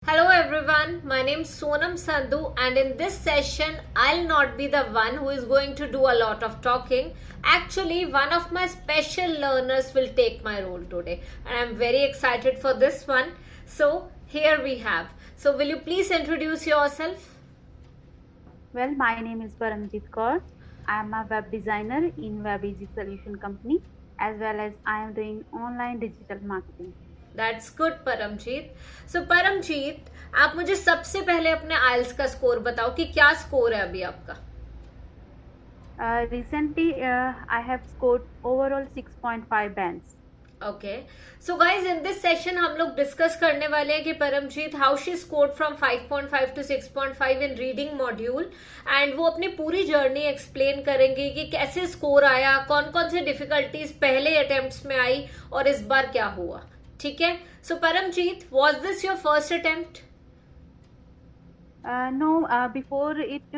Hello everyone, my name is Sonam Sandhu and in this session I'll not be the one who is going to do a lot of talking. Actually, one of my special learners will take my role today and I'm very excited for this one. So here we have. So will you please introduce yourself? Well, my name is Paramjit Kaur. I am a web designer in WebEasy Solution Company, as well as I am doing online digital marketing. That's good Paramjit. So Paramjit, आप मुझे सबसे पहले अपने आइल्स का score बताओ कि क्या score है अभी आपका. Recently, I have scored overall 6.5 bands. Okay so guys in this session हम लोग डिस्कस करने वाले हैं कि Paramjeet how she scored from 5.5 to 6.5 in reading module and वो अपनी पूरी जर्नी एक्सप्लेन करेंगे कि कैसे स्कोर आया, कौन कौन से डिफिकल्टीज पहले अटेम्प्ट्स में आई और इस बार क्या हुआ. ठीक है. So Paramjit, was this your first attempt? No, before it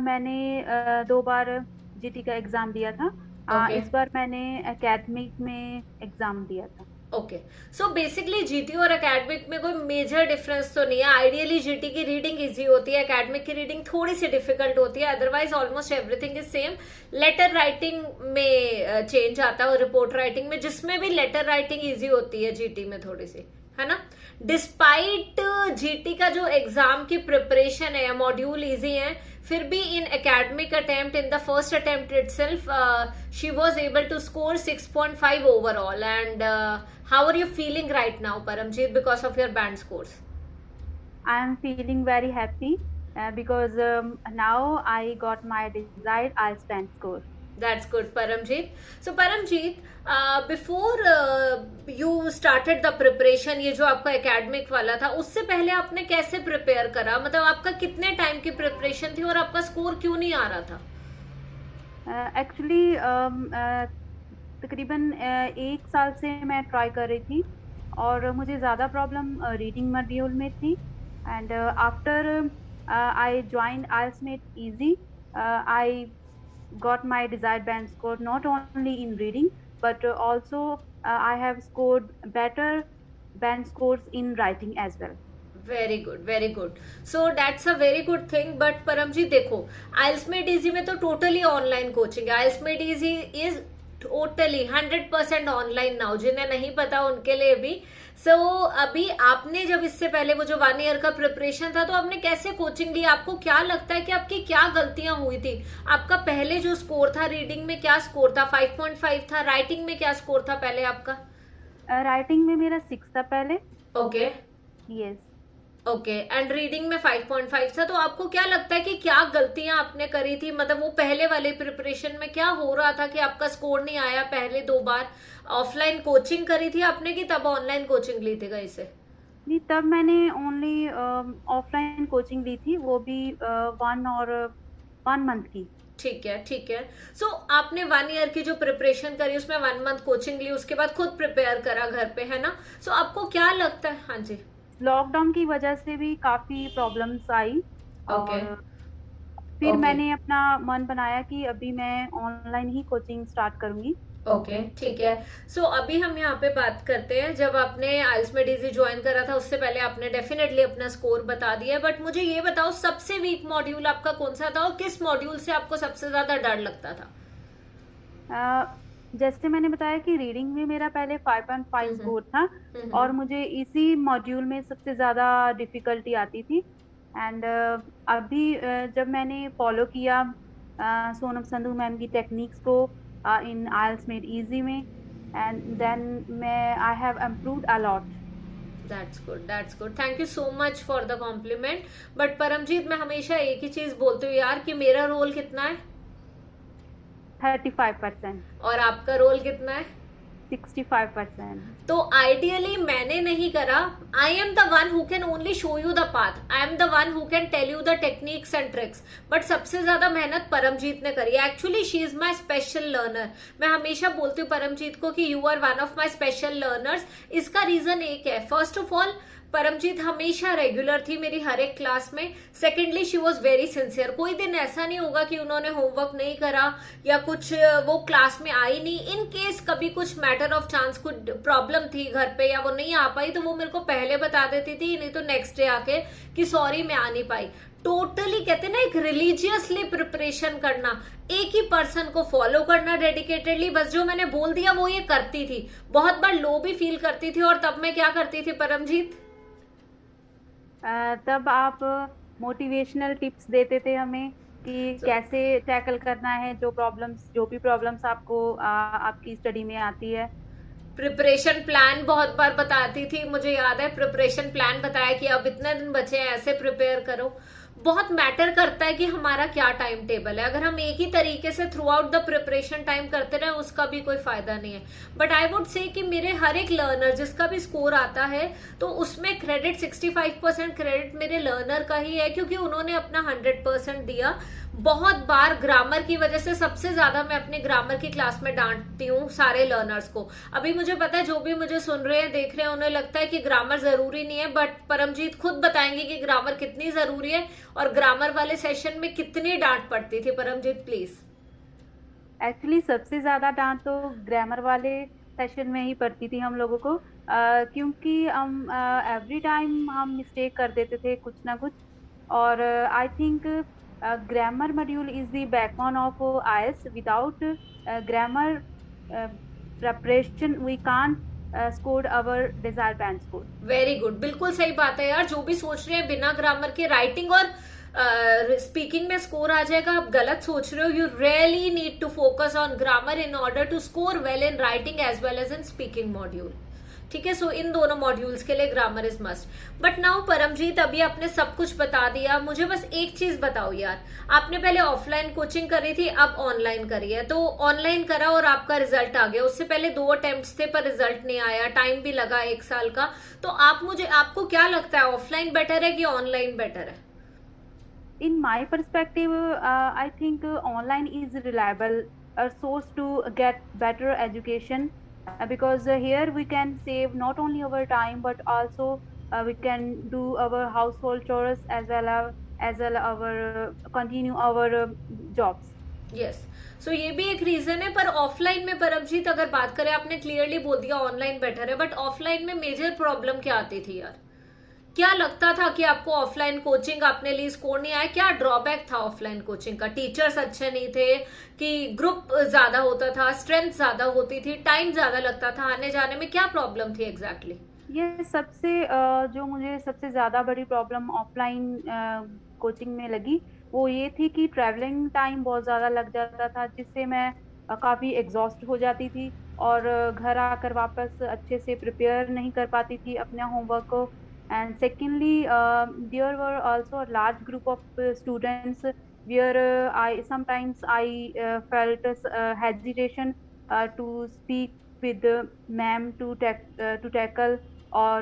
मैंने 2 बार जीटी का एग्जाम दिया था. Okay. इस बार मैंने एकेडमिक में एग्जाम दिया था. ओके सो बेसिकली जीटी और एकेडमिक में कोई मेजर डिफरेंस तो नहीं है. आइडियली जीटी की रीडिंग इजी होती है, एकेडमिक की रीडिंग थोड़ी सी डिफिकल्ट होती है, otherwise almost everything is same. Letter writing में चेंज आता है और रिपोर्ट राइटिंग में, जिसमें भी लेटर राइटिंग इजी होती है जीटी में थोड़ी सी, है ना. डिस्पाइट जीटी का जो एग्जाम की प्रिपरेशन है, मॉड्यूल इजी है, फिर भी in academic attempt in the first attempt itself she was able to score 6.5 overall. And how are you feeling right now Paramjeet because of your band scores? I am feeling very happy because now I got my desired IELTS band score. That's good, Paramjeet. So, Paramjeet, before you started the preparation, ये जो आपका academic वाला था, उससे पहले आपने कैसे prepare करा? मतलब आपका कितने टाइम की प्रिपरेशन थी और आपका स्कोर क्यों नहीं आ रहा था? एक्चुअली तकरीबन 1 साल से मैं ट्राई कर रही थी और मुझे ज़्यादा प्रॉब्लम रीडिंग मॉड्यूल में थी. And after I joined IELTS Made Easy, I got my desired band score not only in reading but also I have scored better band scores in writing as well. Very good, very good. So that's a very good thing. But Paramjeet देखो, IELTS made easy में तो totally online coaching है. IELTS made easy is totally 100% online now. जिन्हें नहीं पता उनके लिए भी. सो अभी आपने जब इससे पहले वो जो 1 ईयर का प्रिपरेशन था, तो आपने कैसे कोचिंग ली? आपको क्या लगता है कि आपकी क्या गलतियां हुई थी? आपका पहले जो स्कोर था रीडिंग में, क्या स्कोर था? 5.5 था. राइटिंग में क्या स्कोर था पहले आपका? राइटिंग में मेरा 6 था पहले. Okay. Yes. Okay and reading में 5.5 था. तो आपको क्या लगता है कि क्या गलतियां आपने करी थी? मतलब वो पहले वाले प्रिपरेशन में क्या हो रहा था कि आपका स्कोर नहीं आया? पहले 2 बार ऑफलाइन कोचिंग करी थी आपने कि तब ऑनलाइन कोचिंग ली थी कहीं से? नहीं, तब मैंने ओनली ऑफलाइन कोचिंग ली थी, वो भी 1 मंथ की. ठीक है, ठीक है. सो आपने 1 ईयर की जो प्रिपरेशन करी उसमें 1 मंथ कोचिंग ली, उसके बाद खुद प्रिपेयर करा घर पे, है ना. सो आपको क्या लगता है? हाँ जी. लॉकडाउन की वजह से भी काफ़ी प्रॉब्लम्स आई. ओके. और फिर ओके. मैंने अपना मन बनाया कि अभी मैं ऑनलाइन ही कोचिंग स्टार्ट करूंगी. ओके, ठीक है. सो अभी हम यहाँ पे बात करते हैं, जब आपने आइल्स में डीजी ज्वाइन करा था उससे पहले आपने डेफिनेटली अपना स्कोर बता दिया, बट मुझे ये बताओ सबसे वीक मॉड्यूल आपका कौन सा था और किस मॉड्यूल से आपको सबसे ज्यादा डर लगता था? जैसे मैंने बताया कि रीडिंग में मेरा पहले 5.5 स्कोर था और मुझे इसी मॉड्यूल में सबसे ज़्यादा डिफ़िकल्टी आती थी. एंड अभी जब मैंने फॉलो किया सोनम संधू मैम की टेक्निक्स को इन IELTS Made Easy में, एंड देन मैं I have improved a lot. That's good, that's good. Thank you so much for the compliment. But Paramjeet, मैं हमेशा एक ही चीज बोलती हूँ यार कि मेरा रोल कितना है? 35%. और आपका रोल कितना है? 65%. तो आइडियली मैंने नहीं करा. I am the one who can only show you the path. I am the one who can tell you the techniques and tricks. But सबसे ज्यादा मेहनत परमजीत ने करी. Actually she is my special learner. मैं हमेशा बोलती हूँ परमजीत को कि you are one of my special learners. इसका रीजन एक है. फर्स्ट ऑफ ऑल, परमजीत हमेशा रेगुलर थी मेरी हर एक क्लास में। Secondly she was very sincere. कोई दिन ऐसा नहीं होगा कि उन्होंने होमवर्क नहीं करा या कुछ वो क्लास में आई नहीं। इन केस कभी कुछ मैटर ऑफ चांस कुछ प्रॉब्लम थी घर पे या वो नहीं आ पाई तो वो मेरे को पहले बता देती थी, नहीं तो नेक्स्ट डे आके कि सॉरी मैं आ नहीं पाई। टोटली कहते ना एक रिलीजियसली प्रिपरेशन करना, एक ही पर्सन को फॉलो करना डेडिकेटेडली, बस जो मैंने बोल दिया वो ये करती थी। बहुत बार लो भी फील करती थी और तब मैं क्या करती थी परमजीत? तब आप मोटिवेशनल टिप्स देते थे हमें कि कैसे टैकल करना है जो भी प्रॉब्लम्स आपको आपकी स्टडी में आती है। प्रिपरेशन प्लान बहुत बार बताती थी, मुझे याद है प्रिपरेशन प्लान बताया कि अब इतने दिन बचे हैं ऐसे प्रिपेयर करो। बहुत मैटर करता है कि हमारा क्या टाइम टेबल है। अगर हम एक ही तरीके से through out the preparation time करते रहे उसका भी कोई फायदा नहीं है। बट आई वुड से कि मेरे हर एक लर्नर जिसका भी स्कोर आता है तो उसमें क्रेडिट 65% क्रेडिट मेरे लर्नर का ही है, क्योंकि उन्होंने अपना 100% दिया। बहुत बार ग्रामर की वजह से सबसे ज्यादा मैं अपने ग्रामर की क्लास में डांटती हूँ सारे लर्नर्स को। अभी मुझे पता है जो भी मुझे सुन रहे हैं देख रहे हैं उन्हें लगता है कि ग्रामर जरूरी नहीं है, बट परमजीत खुद बताएंगे कि ग्रामर कितनी जरूरी है और ग्रामर वाले सेशन में कितनी डांट पड़ती थी। परमजीत प्लीज। एक्चुअली सबसे ज्यादा डांट तो ग्रामर वाले सेशन में ही पड़ती थी हम लोगों को, क्योंकि हम एवरी टाइम हम मिस्टेक कर देते थे कुछ ना कुछ। और I think grammar module is the backbone of IELTS. Without grammar preparation we can't score our desired band score. Very good, बिल्कुल सही बात है यार। जो भी सोच रहे हैं बिना ग्रामर के राइटिंग और स्पीकिंग में स्कोर आ जाएगा, आप गलत सोच रहे हो। You really need to focus on grammar in order to score well in writing as well as in speaking module. ठीक है, सो इन दोनों मॉड्यूल्स के लिए grammar is must. But now Paramjeet अभी आपने सब कुछ बता दिया, मुझे बस एक चीज बताओ यार। आपने पहले ऑफलाइन कोचिंग करी थी, अब ऑनलाइन करी है, तो ऑनलाइन करा और आपका रिजल्ट आ गया। उससे पहले 2 अटेम्प्ट्स थे पर रिजल्ट नहीं आया, टाइम भी लगा 1 साल का। तो आपको क्या लगता है ऑफलाइन बेटर है कि ऑनलाइन बेटर है? In my perspective, I think online is reliable a source to get better education, because here we can save not only our time but also we can do our household chores as well our continue our jobs. Yes, so ये भी एक reason है। पर offline में परमजीत अगर बात करें, आपने क्लियरली बोल दिया ऑनलाइन बेटर है, बट ऑफलाइन में मेजर प्रॉब्लम क्या आती थी यार? क्या लगता था कि आपको ऑफलाइन कोचिंग आपने ली, स्कोर नहीं आया? क्या ड्रॉबैक था ऑफलाइन कोचिंग का? टीचर्स अच्छे नहीं थे कि ग्रुप ज्यादा होता था, स्ट्रेंथ ज्यादा होती थी, टाइम ज्यादा लगता था आने जाने में? क्या प्रॉब्लम थी एग्जैक्टली? ये जो मुझे सबसे ज़्यादा बड़ी प्रॉब्लम ऑफलाइन कोचिंग में लगी वो ये थी कि ट्रैवलिंग टाइम बहुत ज़्यादा लग जाता था, जिससे मैं काफ़ी एग्जॉस्ट हो जाती थी और घर आकर वापस अच्छे से प्रिपेयर नहीं कर पाती थी अपने होमवर्क को। And secondly there were also a large group of students where sometimes I felt hesitation to speak with the ma'am to tackle or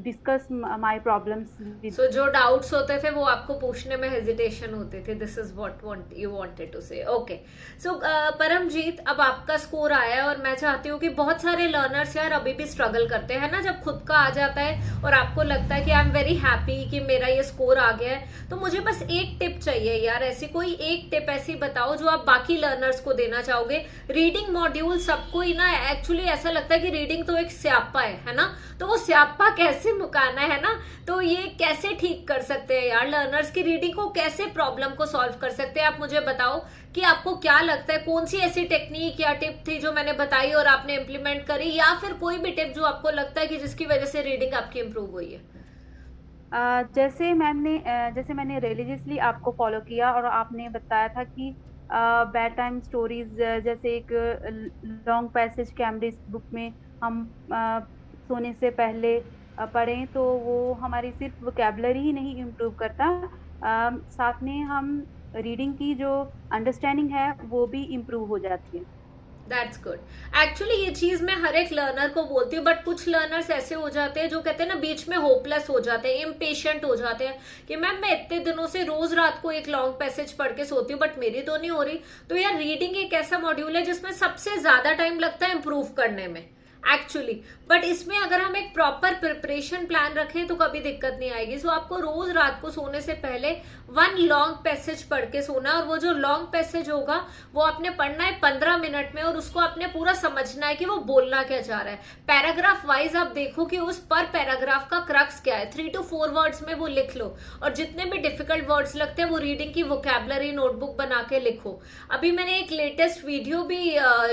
discuss my problems with. सो जो डाउट्स होते थे वो आपको पूछने में हेजिटेशन होती थी। This is what you wanted to say. Okay, so Paramjeet अब आपका स्कोर आया है और मैं चाहती हूँ कि बहुत सारे लर्नर्स यार अभी भी स्ट्रगल करते हैं ना, जब खुद का आ जाता है और आपको लगता है कि आई एम वेरी हैप्पी कि मेरा ये स्कोर आ गया है, तो मुझे बस एक टिप चाहिए यार। ऐसी कोई एक टिप ऐसी बताओ जो आप बाकी लर्नर्स को देना चाहोगे। रीडिंग मॉड्यूल सबको ही ना एक्चुअली ऐसा लगता है कि रीडिंग तो एक स्यापा है ना, तो वो स्यापा कैसे मुकाना है ना, तो ये कैसे ठीक कर सकते हैं यार? लर्नर्स की रीडिंग को कैसे प्रॉब्लम को सॉल्व कर सकते हैं? आप मुझे बताओ कि आपको क्या लगता है, कौन सी ऐसी टेक्निक या टिप थी जो मैंने बताई और आपने इम्प्लीमेंट करी, या फिर कोई भी टिप जो आपको लगता है कि जिसकी वजह से रीडिंग आपकी इंप्रूव हुई है? जैसे मैंने रिलीजियसली आपको फॉलो किया और आपने बताया था कि बेड टाइम स्टोरीज जैसे एक लॉन्ग पैसेज कैम्ब्रिज बुक में हम सोने से पहले पढ़ें तो वो हमारी सिर्फ वोकैबुलरी ही नहीं इम्प्रूव करता, साथ में हम रीडिंग की जो अंडरस्टैंडिंग है वो भी इम्प्रूव हो जाती है। That's good. एक्चुअली ये चीज मैं हर एक लर्नर को बोलती हूँ, बट कुछ लर्नर्स ऐसे हो जाते हैं जो कहते हैं ना बीच में होपलेस हो जाते हैं, इम्पेशेंट हो जाते हैं कि मैम मैं इतने दिनों से रोज रात को एक लॉन्ग पैसेज पढ़ के सोती हूँ बट मेरी तो नहीं हो रही। तो यार रीडिंग एक ऐसा मॉड्यूल है जिसमें सबसे ज्यादा टाइम लगता है इंप्रूव करने में। एक्चुअली। बट इसमें अगर हम एक प्रॉपर प्रिपरेशन प्लान रखें तो कभी दिक्कत नहीं आएगी। सो आपको रोज रात को सोने से पहले 1 लॉन्ग पैसेज पढ़ के सोना है, और वो जो लॉन्ग पैसेज होगा वो आपने पढ़ना है 15 मिनट में, और उसको आपने पूरा समझना है कि वो बोलना क्या चाह रहा है। पैराग्राफ वाइज आप देखो कि उस पर पैराग्राफ का क्रक्स क्या है, 3 to 4 वर्ड्स में वो लिख लो, और जितने भी डिफिकल्ट वर्ड्स लगते हैं वो रीडिंग की वोकैबुलरी नोटबुक बना के लिखो। अभी मैंने एक लेटेस्ट वीडियो भी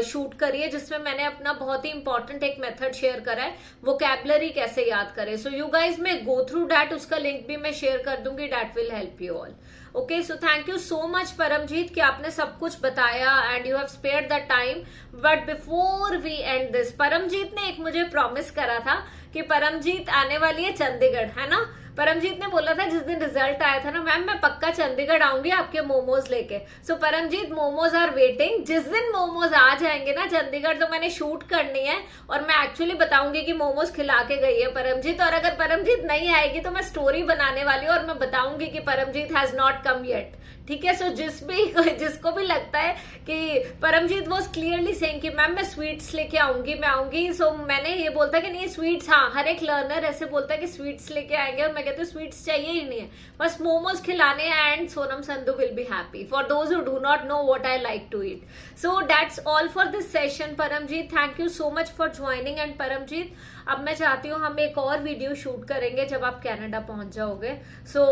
शूट करी है जिसमें मैंने अपना बहुत ही इंपॉर्टेंट एक मेथड शेयर करा है, वोकैबुलरी कैसे याद करें। सो यू गाइज में गो थ्रू दैट, उसका लिंक भी मैं शेयर कर दूंगी, that will help you all. Okay, so thank you so much Paramjeet कि आपने सब कुछ बताया and you have spared the time. But before we end this, Paramjeet ने एक मुझे प्रॉमिस करा था कि परमजीत आने वाली है चंडीगढ़, है ना। परमजीत ने बोला था जिस दिन रिजल्ट आया था ना, मैम मैं पक्का चंडीगढ़ आऊंगी आपके मोमोज लेके। सो परमजीत, मोमोज आर वेटिंग। जिस दिन मोमोज आ जाएंगे ना चंडीगढ़, तो मैंने शूट करनी है और मैं एक्चुअली बताऊंगी कि मोमोज खिला के गई है परमजीत। और अगर परमजीत नहीं आएगी तो मैं स्टोरी बनाने वाली हूँ और मैं बताऊंगी कि Paramjeet has not come yet. ठीक है। सो जिसको भी लगता है कि परमजीत वॉज क्लियरली सेइंग कि मैम मैं स्वीट्स लेके आऊंगी, मैं आऊंगी। सो मैंने ये बोलता कि नहीं स्वीट्स, हाँ हर एक लर्नर ऐसे बोलता है कि स्वीट्स लेके आएंगे, और मैं कहती हूँ स्वीट्स चाहिए ही नहीं है, बस मोमोज खिलाने and Sonam Sandhu will be happy for those who do not know what I like to eat. So that's all for this session Paramjeet, thank you so much for joining. And Paramjeet, अब मैं चाहती हूँ हम एक और वीडियो शूट करेंगे जब आप कनाडा पहुंच जाओगे। सो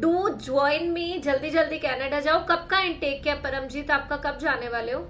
डू ज्वाइन मी, जल्दी जल्दी कनाडा जाओ। कब का इनटेक है परमजीत, आपका कब जाने वाले हो?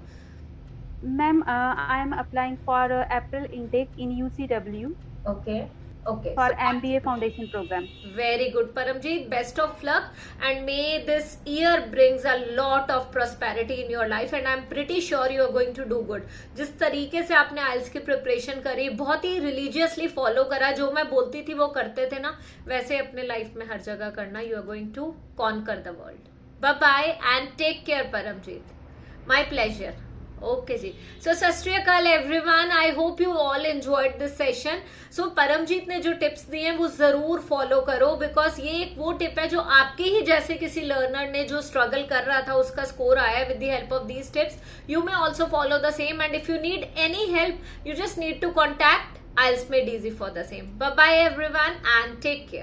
Ma'am, I am applying for April intake in UCW Okay. Okay. for MBA Foundation program. Very good, Paramjeet. Best of luck, and may this year brings a lot of prosperity in your life, and I'm pretty sure you are going to do good. जिस तरीके से आपने आइल्स की preparation करी, बहुत ही religiously follow करा, जो मैं बोलती थी वो करते थे ना, वैसे अपने लाइफ में हर जगह करना। You are going to conquer the world. Bye bye and take care Paramjit, my pleasure. Okay जी। सो सत श्री अकाल everyone, I hope you all enjoyed this session. So Paramjit ने जो टिप्स दिए हैं वो जरूर फॉलो करो, बिकॉज ये एक वो टिप है जो आपके ही जैसे किसी लर्नर ने जो स्ट्रगल कर रहा था उसका स्कोर आया with the help of these tips. You may also follow the same, and if you need any help you just need to contact IELTS Made Easy for the same. Bye bye everyone and take care.